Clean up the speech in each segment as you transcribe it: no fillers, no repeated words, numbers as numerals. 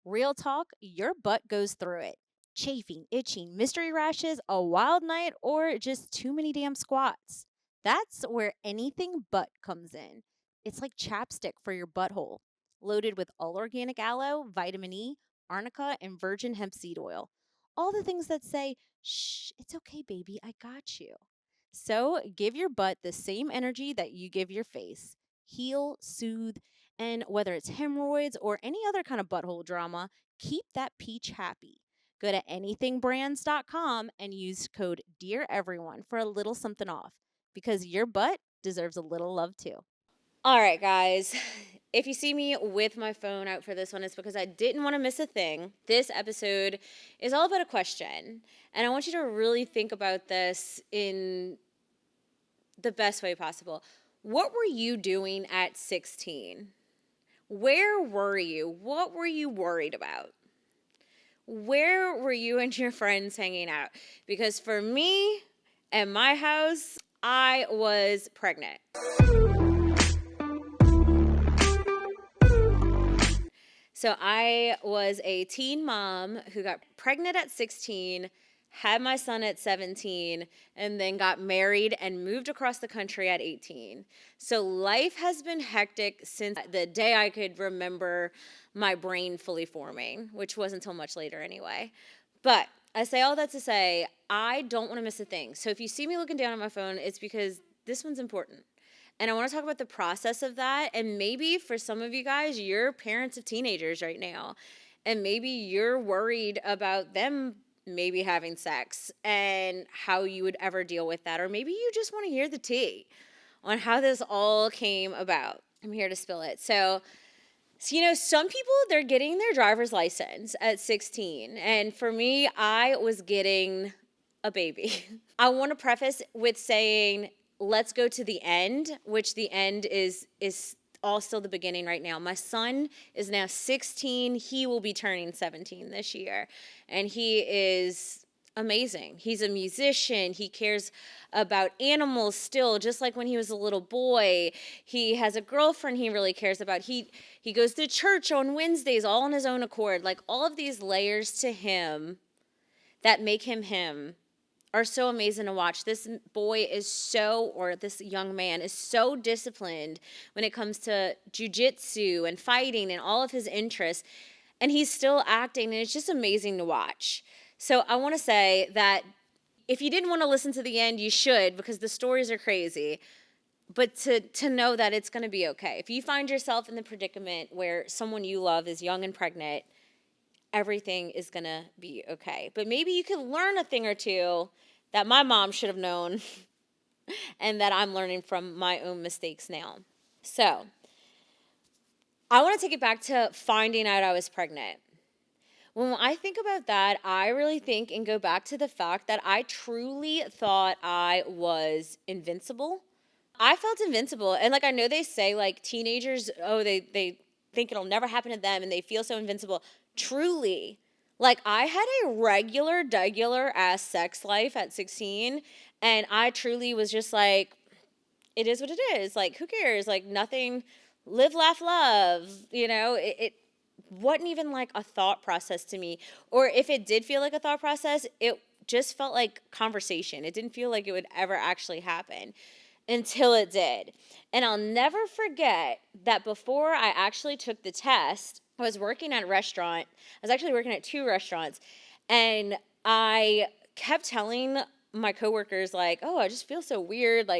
Real talk, your butt goes through it. Chafing, itching, mystery rashes, a wild night, or just too many damn squats. That's where anything but comes in. It's like chapstick for your butthole, loaded with all organic aloe, vitamin E, arnica, and virgin hemp seed oil. All the things that say, shh, it's okay, baby, I got you. So give your butt the same energy that you give your face. Heal, soothe, and whether it's hemorrhoids or any other kind of butthole drama, keep that peach happy. Go to anythingbrands.com and use code DEAREVERYONE for a little something off because your butt deserves a little love too. All right, guys. If you see me with my phone out for this one, it's because I didn't want to miss a thing. This episode is all about a question, and I want you to really think about this in the best way possible. What were you doing at 16? Where were you? What were you worried about? Where were you and your friends hanging out? Because for me, at my house, I was pregnant. So I was a teen mom who got pregnant at 16, had my son at 17, and then got married and moved across the country at 18. So life has been hectic since the day I could remember my brain fully forming, which wasn't until much later anyway. But I say all that to say, I don't want to miss a thing. So if you see me looking down at my phone, it's because this one's important. And I want to talk about the process of that. And maybe for some of you guys, you're parents of teenagers right now. And maybe you're worried about them maybe having sex and how you would ever deal with that. Or maybe you just want to hear the tea on how this all came about. I'm here to spill it. So some people, they're getting their driver's license at 16. And for me, I was getting a baby. I want to preface with saying, let's go to the end, which the end is all still the beginning right now. My son is now 16. He will be turning 17 this year. And he is amazing. He's a musician. He cares about animals still, just like when he was a little boy. He has a girlfriend he really cares about. He goes to church on Wednesdays all on his own accord. Like all of these layers to him that make him him are so amazing to watch. This boy is or this young man is so disciplined when it comes to jujitsu and fighting and all of his interests. And he's still acting, and it's just amazing to watch. So I want to say that if you didn't want to listen to the end, you should, because the stories are crazy. But to know that it's going to be okay. If you find yourself in the predicament where someone you love is young and pregnant, everything is going to be okay. But maybe you can learn a thing or two that my mom should have known and that I'm learning from my own mistakes now. So I want to take it back to finding out I was pregnant. When I think about that, I really think and go back to the fact that I truly thought I was invincible. I felt invincible. And I know they say teenagers, they think it'll never happen to them and they feel so invincible. Truly, I had a regular ass sex life at 16, and I truly was just like, it is what it is. Who cares? Nothing, live, laugh, love. It wasn't even a thought process to me. Or if it did feel like a thought process, it just felt like conversation. It didn't feel like it would ever actually happen until it did. And I'll never forget that before I actually took the test, I was working at a restaurant. I was actually working at 2 restaurants. And I kept telling my coworkers, oh, I just feel so weird.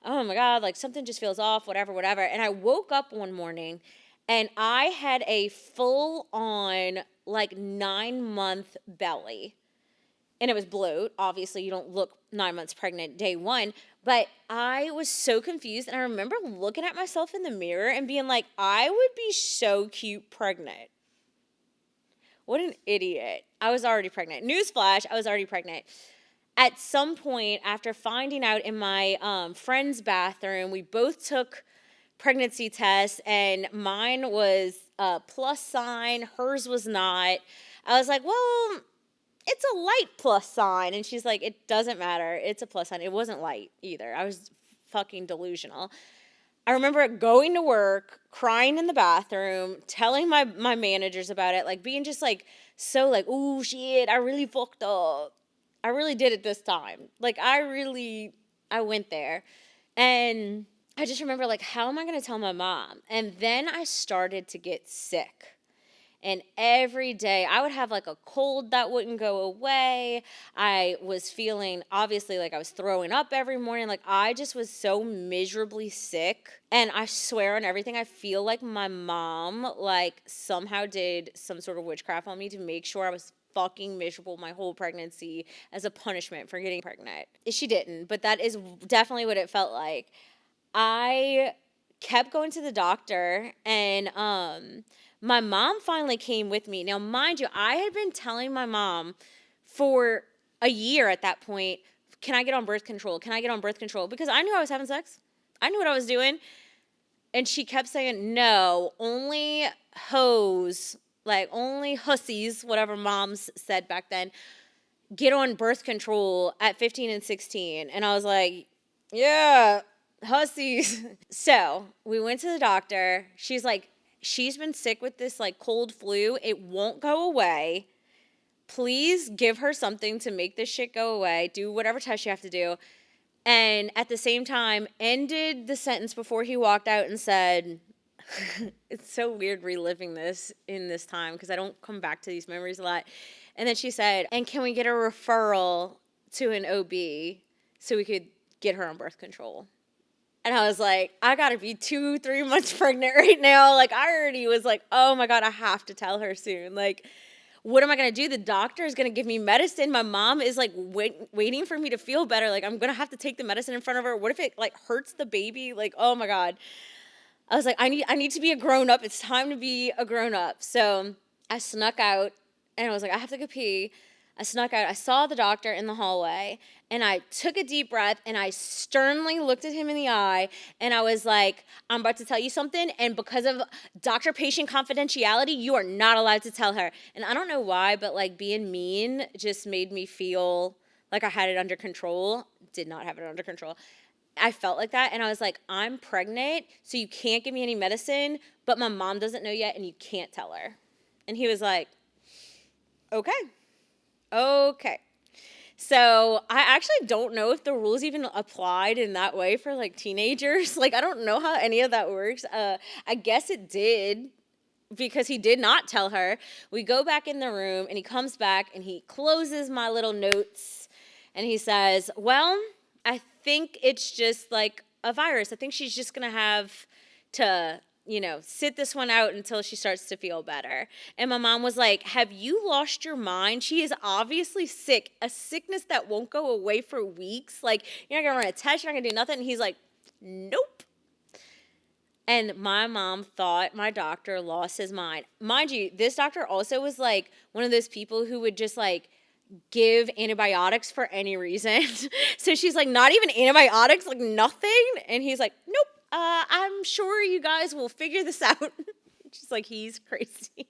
Oh my God, something just feels off, whatever. And I woke up one morning and I had a full on 9-month belly. And it was bloat. Obviously, you don't look 9 months pregnant day one. But I was so confused. And I remember looking at myself in the mirror and being like, I would be so cute pregnant. What an idiot. I was already pregnant. Newsflash, I was already pregnant. At some point, after finding out in my friend's bathroom, we both took pregnancy tests. And mine was a plus sign. Hers was not. I was like, well, it's a light plus sign. And she's like, it doesn't matter. It's a plus sign. It wasn't light either. I was fucking delusional. I remember going to work, crying in the bathroom, telling my managers about it, like being just like so like, oh shit, I really fucked up. I really did it this time. Like I went there. And I just remember like, how am I going to tell my mom? And then I started to get sick. And every day I would have like a cold that wouldn't go away. I was feeling obviously like I was throwing up every morning. Like I just was so miserably sick. And I swear on everything, I feel like my mom like somehow did some sort of witchcraft on me to make sure I was fucking miserable my whole pregnancy as a punishment for getting pregnant. She didn't, but that is definitely what it felt like. I kept going to the doctor, and my mom finally came with me. Now, mind you, I had been telling my mom for a year at that point, can I get on birth control? Can I get on birth control? Because I knew I was having sex. I knew what I was doing. And she kept saying, no, only hoes, like only hussies, whatever moms said back then, get on birth control at 15 and 16. And I was like, yeah, hussies. So we went to the doctor. She's like, she's been sick with this like cold flu. It won't go away. Please give her something to make this shit go away. Do whatever test you have to do. And at the same time, ended the sentence before he walked out and said, it's so weird reliving this in this time because I don't come back to these memories a lot. And then she said, and can we get a referral to an OB so we could get her on birth control? And I was like, I gotta be 2-3 months pregnant right now. Like, I already was like, oh my God, I have to tell her soon. Like, what am I gonna do? The doctor is gonna give me medicine. My mom is like waiting for me to feel better. Like, I'm gonna have to take the medicine in front of her. What if it like hurts the baby? Like, oh my God. I was like, I need to be a grown up. It's time to be a grown up. So I snuck out and I was like, I have to go pee. I snuck out. I saw the doctor in the hallway and I took a deep breath and I sternly looked at him in the eye and I was like, I'm about to tell you something. And because of doctor-patient confidentiality, you are not allowed to tell her. And I don't know why, but like being mean just made me feel like I had it under control. Did not have it under control. I felt like that, and I was like, I'm pregnant, so you can't give me any medicine, but my mom doesn't know yet, and you can't tell her. And he was like, okay. So I actually don't know if the rules even applied in that way for, like, teenagers. Like, I don't know how any of that works. I guess it did, because he did not tell her. We go back in the room, and he comes back, and he closes my little notes, and he says, well, I think it's just like a virus. I think she's just going to have to, sit this one out until she starts to feel better. And my mom was like, have you lost your mind? She is obviously sick, a sickness that won't go away for weeks. Like, you're not going to run a test, you're not going to do nothing. And he's like, nope. And my mom thought my doctor lost his mind. Mind you, this doctor also was like one of those people who would just like give antibiotics for any reason. So she's like, not even antibiotics, like nothing. And he's like, nope, I'm sure you guys will figure this out. She's like, he's crazy.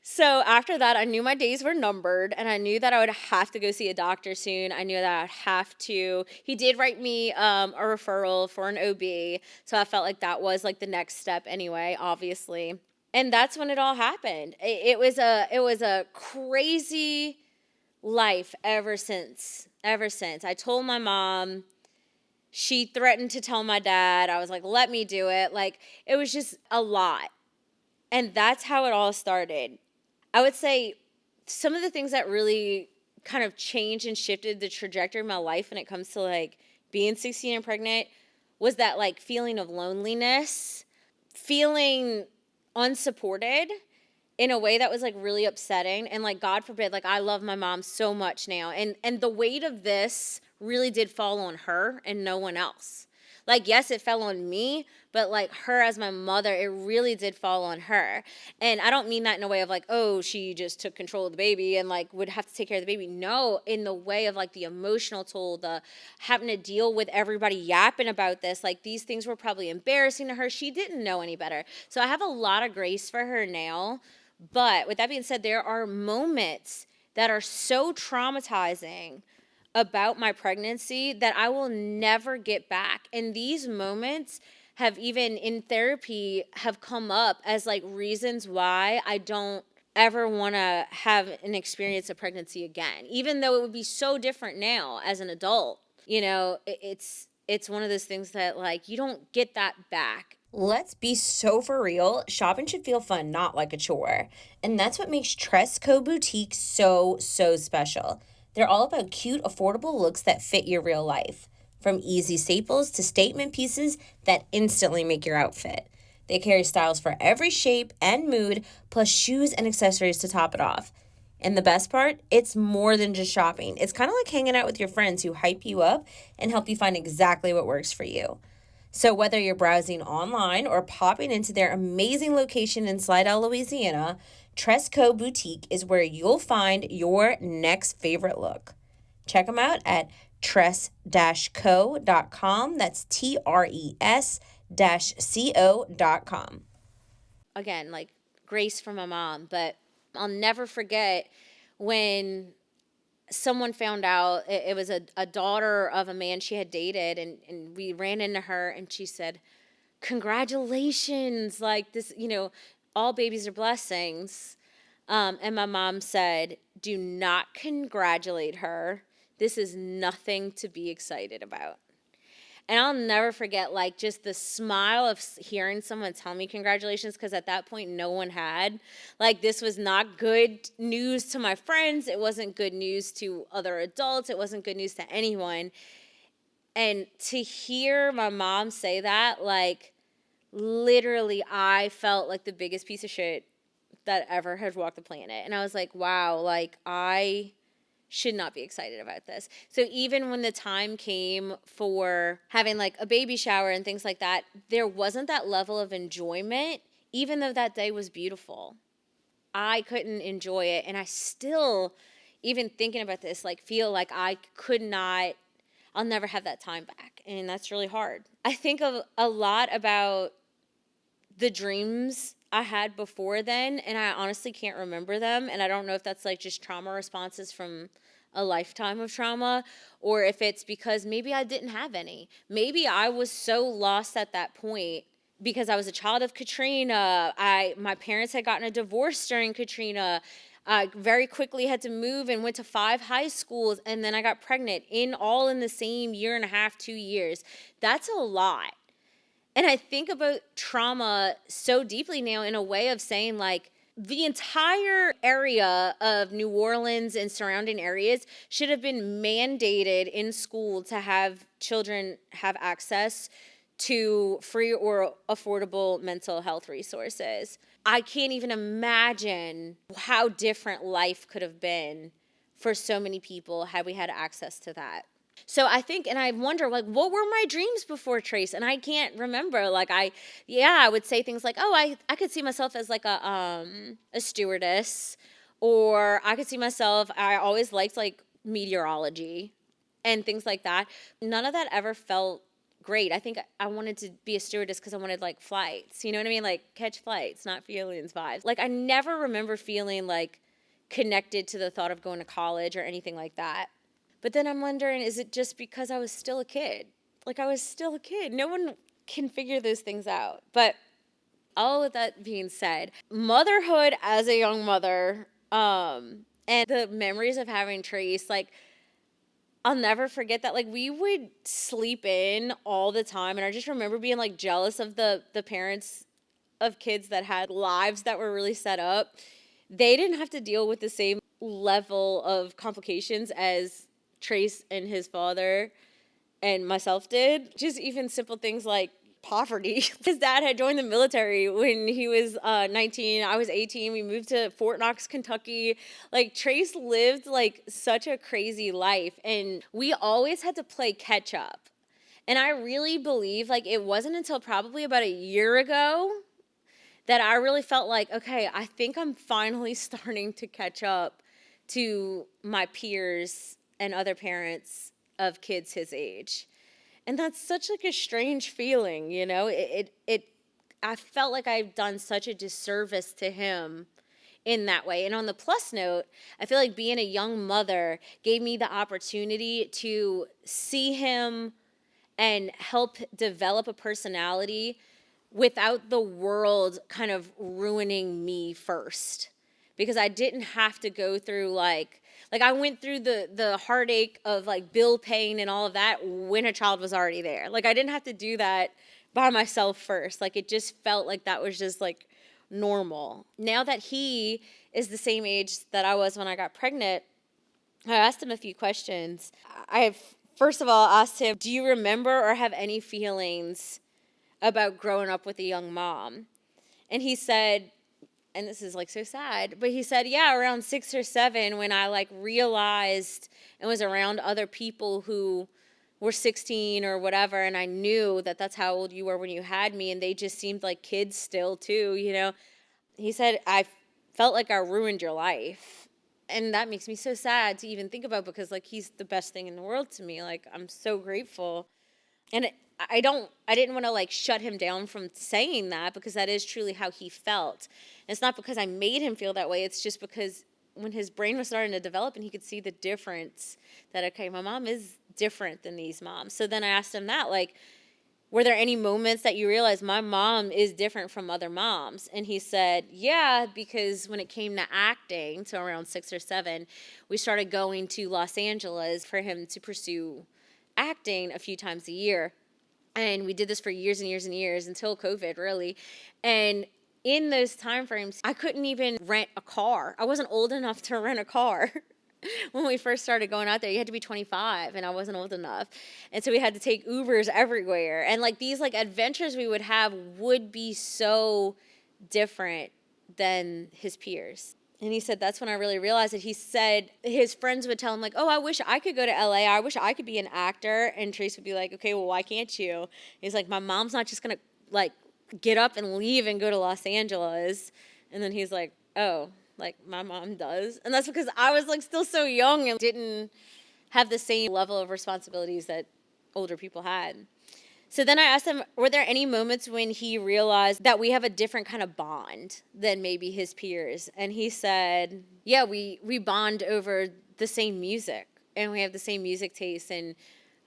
So after that, I knew my days were numbered and I knew that I would have to go see a doctor soon. I knew that I'd have to. He did write me a referral for an OB. So I felt like that was like the next step anyway, obviously. And that's when it all happened. It was a crazy life ever since. I told my mom. She threatened to tell my dad. I was like, let me do it. Like, it was just a lot. And that's how it all started. I would say some of the things that really kind of changed and shifted the trajectory of my life when it comes to like being 16 and pregnant was that like feeling of loneliness, feeling unsupported in a way that was like really upsetting. And like, God forbid, like I love my mom so much now. And the weight of this really did fall on her and no one else. Like, yes, it fell on me, but like her as my mother, it really did fall on her. And I don't mean that in a way of like, oh, she just took control of the baby and like would have to take care of the baby. No, in the way of like the emotional toll, the having to deal with everybody yapping about this. Like these things were probably embarrassing to her. She didn't know any better. So I have a lot of grace for her now. But with that being said, there are moments that are so traumatizing about my pregnancy that I will never get back. And these moments have even in therapy have come up as like reasons why I don't ever want to have an experience of pregnancy again, even though it would be so different now as an adult. You know, it's one of those things that like you don't get that back. Let's be so for real. Shopping should feel fun, not like a chore. And that's what makes Tresco Boutique so special. They're all about cute, affordable looks that fit your real life. From easy staples to statement pieces that instantly make your outfit. They carry styles for every shape and mood, plus shoes and accessories to top it off. And the best part, it's more than just shopping. It's kind of like hanging out with your friends who hype you up and help you find exactly what works for you. So, whether you're browsing online or popping into their amazing location in Slidell, Louisiana, Tresco Boutique is where you'll find your next favorite look. Check them out at tress-co.com. That's TRES-co.com. Again, like grace from my mom, but I'll never forget when someone found out it was a daughter of a man she had dated, and we ran into her and she said, congratulations, like this, you know, all babies are blessings. And my mom said, do not congratulate her. This is nothing to be excited about. And I'll never forget, like, just the smile of hearing someone tell me congratulations, because at that point, no one had. Like, this was not good news to my friends. It wasn't good news to other adults. It wasn't good news to anyone. And to hear my mom say that, like, literally, I felt like the biggest piece of shit that ever had walked the planet. And I was like, wow, like, I should not be excited about this. So even when the time came for having like a baby shower and things like that, there wasn't that level of enjoyment, even though that day was beautiful. I couldn't enjoy it. And I still, even thinking about this, like feel like I could not, I'll never have that time back. And that's really hard. I think of a lot about the dreams I had before then, and I honestly can't remember them. And I don't know if that's like just trauma responses from a lifetime of trauma, or if it's because maybe I didn't have any. Maybe I was so lost at that point because I was a child of Katrina. My parents had gotten a divorce during Katrina. I very quickly had to move and went to 5 high schools, and then I got pregnant all in the same year and a half, 2 years. That's a lot. And I think about trauma so deeply now in a way of saying, like, the entire area of New Orleans and surrounding areas should have been mandated in school to have children have access to free or affordable mental health resources. I can't even imagine how different life could have been for so many people had we had access to that. So I think, and I wonder, like, what were my dreams before Trace? And I can't remember. Like, I would say things like, oh, I could see myself as like a stewardess, or I could see myself, I always liked like meteorology and things like that. None of that ever felt great. I think I wanted to be a stewardess because I wanted like flights, you know what I mean? Like catch flights, not feelings vibes. Like I never remember feeling like connected to the thought of going to college or anything like that. But then I'm wondering, is it just because I was still a kid? Like, I was still a kid. No one can figure those things out. But all of that being said, motherhood as a young mother, and the memories of having Trace, like, I'll never forget that. Like, we would sleep in all the time. And I just remember being, like, jealous of the parents of kids that had lives that were really set up. They didn't have to deal with the same level of complications as Trace and his father and myself did. Just even simple things like poverty. His dad had joined the military when he was 19. I was 18. We moved to Fort Knox, Kentucky. Like Trace lived like such a crazy life, and we always had to play catch up. And I really believe like it wasn't until probably about a year ago that I really felt like, okay, I think I'm finally starting to catch up to my peers and other parents of kids his age. And that's such like a strange feeling, you know? I felt like I've done such a disservice to him in that way. And on the plus note, I feel like being a young mother gave me the opportunity to see him and help develop a personality without the world kind of ruining me first, because I didn't have to go through like I went through the heartache of like bill paying and all of that when a child was already there. Like I didn't have to do that by myself first. Like it just felt like that was just like normal. Now that he is the same age that I was when I got pregnant, I asked him a few questions. I first of all asked him, "Do you remember or have any feelings about growing up with a young mom?" And he said, and this is like so sad, but he said, "Yeah, around 6 or 7, when I like realized and was around other people who were 16 or whatever, and I knew that that's how old you were when you had me, and they just seemed like kids still too, you know." He said, "I felt like I ruined your life." And that makes me so sad to even think about, because like he's the best thing in the world to me. Like I'm so grateful. And I didn't want to like shut him down from saying that, because that is truly how he felt. And it's not because I made him feel that way. It's just because when his brain was starting to develop and he could see the difference, that okay, my mom is different than these moms. So then I asked him that, like, were there any moments that you realized my mom is different from other moms? And he said, yeah, because when it came to acting, so around 6 or 7, we started going to Los Angeles for him to pursue acting a few times a year. And we did this for years and years and years until COVID, really. And in those time frames, I couldn't even rent a car. I wasn't old enough to rent a car. When we first started going out there, you had to be 25, and I wasn't old enough. And so we had to take Ubers everywhere. And like these like adventures we would have would be so different than his peers. And he said that's when I really realized it. He said his friends would tell him like, "Oh, I wish I could go to LA. I wish I could be an actor." And Trace would be like, "Okay, well, why can't you?" He's like, "My mom's not just going to like get up and leave and go to Los Angeles." And then he's like, "Oh, like my mom does." And that's because I was like still so young and didn't have the same level of responsibilities that older people had. So then I asked him, were there any moments when he realized that we have a different kind of bond than maybe his peers? And he said, yeah, we bond over the same music, and we have the same music taste. And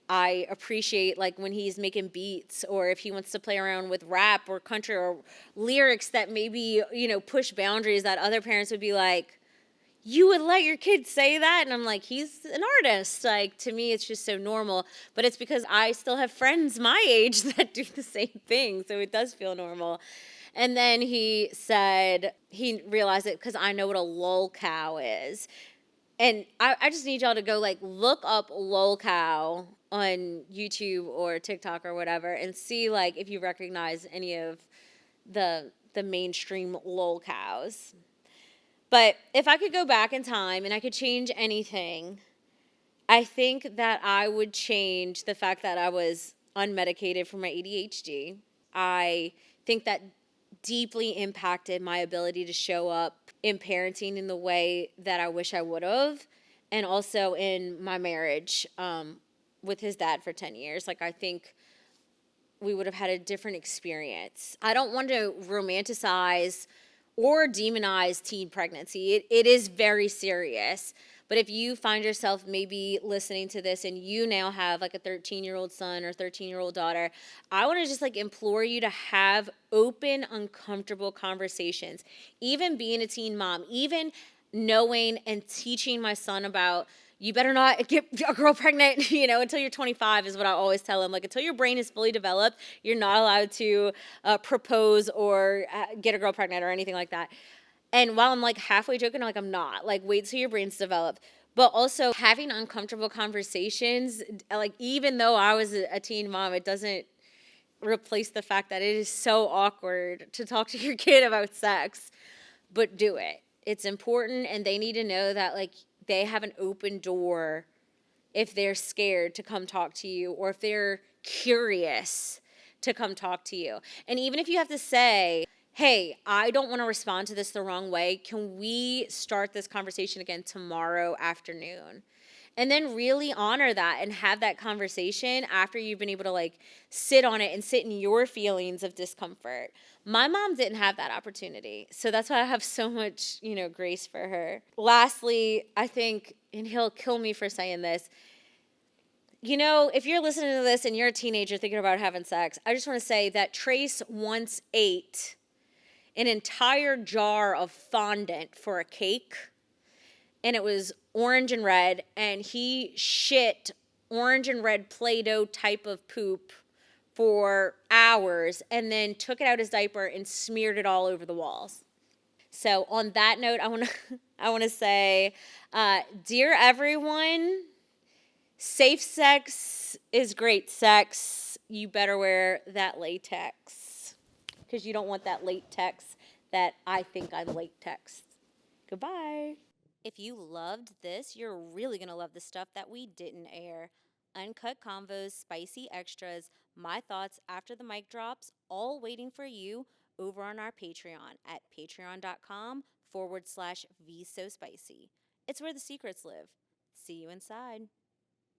I appreciate like when he's making beats, or if he wants to play around with rap or country or lyrics that maybe, you know, push boundaries that other parents would be like, you would let your kid say that? And I'm like, he's an artist. Like, to me, it's just so normal. But it's because I still have friends my age that do the same thing. So it does feel normal. And then he said he realized it because I know what a lol cow is. And I just need y'all to go like look up lol cow on YouTube or TikTok or whatever and see like if you recognize any of the mainstream lol cows. But if I could go back in time and I could change anything, I think that I would change the fact that I was unmedicated for my ADHD. I think that deeply impacted my ability to show up in parenting in the way that I wish I would have, and also in my marriage with his dad for 10 years. Like, I think we would have had a different experience. I don't want to romanticize or demonize teen pregnancy. It is very serious. But if you find yourself maybe listening to this and you now have like a 13-year-old son or 13-year-old daughter, I want to just like implore you to have open, uncomfortable conversations. Even being a teen mom, even knowing and teaching my son about, you better not get a girl pregnant, you know, until you're 25 is what I always tell him. Like, until your brain is fully developed, you're not allowed to propose or get a girl pregnant or anything like that. And while I'm like halfway joking, I'm like, I'm not. Like, wait till your brain's developed. But also having uncomfortable conversations, like, even though I was a teen mom, it doesn't replace the fact that it is so awkward to talk to your kid about sex. But do it. It's important, and they need to know that, like, they have an open door if they're scared to come talk to you, or if they're curious to come talk to you. And even if you have to say, hey, I don't want to respond to this the wrong way, can we start this conversation again tomorrow afternoon? And then really honor that and have that conversation after you've been able to like sit on it and sit in your feelings of discomfort. My mom didn't have that opportunity. So that's why I have so much, you know, grace for her. Lastly, I think, and he'll kill me for saying this, if you're listening to this and you're a teenager thinking about having sex, I just want to say that Trace once ate an entire jar of fondant for a cake, and it was orange and red, and he shit orange and red Play-Doh type of poop for hours and then took it out his diaper and smeared it all over the walls. So on that note, I want to I want to say, dear everyone, safe sex is great sex. You better wear that latex because you don't want that latex that I think I'm latex. Goodbye. If you loved this, you're really going to love the stuff that we didn't air. Uncut convos, spicy extras, my thoughts after the mic drops, all waiting for you over on our Patreon at patreon.com/V so spicy. It's where the secrets live. See you inside.